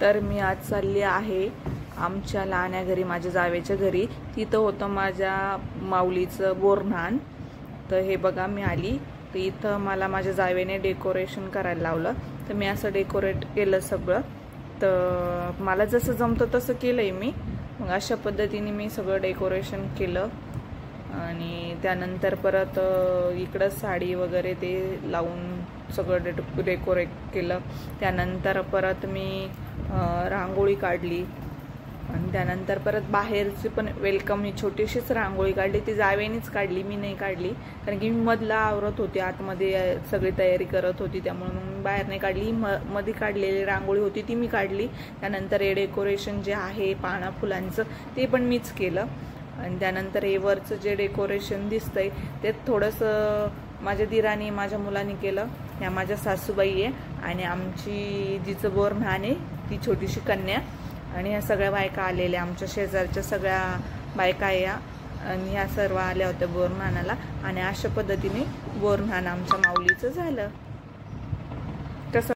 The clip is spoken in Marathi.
तर मी आज चालली आहे आमच्या लहान्या घरी, माझ्या जावेच्या घरी. तिथं होतं माझ्या माऊलीचं बोरन्हाण. तर हे बघा मी आली, तर इथं मला माझ्या जावेने डेकोरेशन करायला लावलं. तर मी असं डेकोरेट केलं सगळं. तर मला जसं जमतं तसं केलंय मी. मग अशा पद्धतीने मी सगळं डेकोरेशन केलं. आणि त्यानंतर परत इकडं साडी वगैरे ते लावून सगळं डेकोरेट केलं. त्यानंतर परत मी रांगोळी काढली. आणि त्यानंतर परत बाहेरची पण वेलकम ही छोटीशीच रांगोळी काढली. ती जावेनीच काढली, मी नाही काढली, कारण की मी मधला आवरत होते, आतमध्ये सगळी तयारी करत होती. त्यामुळे मग मी बाहेर नाही काढली. मध्ये काढलेली रांगोळी होती ती मी काढली. त्यानंतर हे डेकोरेशन जे आहे पाना फुलांचं ते पण मीच केलं. आणि त्यानंतर हे वरचं जे डेकोरेशन दिसतंय ते थोडंसं माझ्या दिराने माझ्या मुलांनी केलं. ह्या माझ्या सासूबाई आहे आणि आमची जिचं बोरन्हाण आहे ती छोटीशी कन्या. आणि ह्या सगळ्या बायका आलेल्या, आमच्या शेजारच्या सगळ्या बायका या आणि ह्या सर्व आल्या होत्या बोरन्हाणाला. आणि अशा पद्धतीने बोरन्हाण आमच्या माऊलीचं झालं. कसं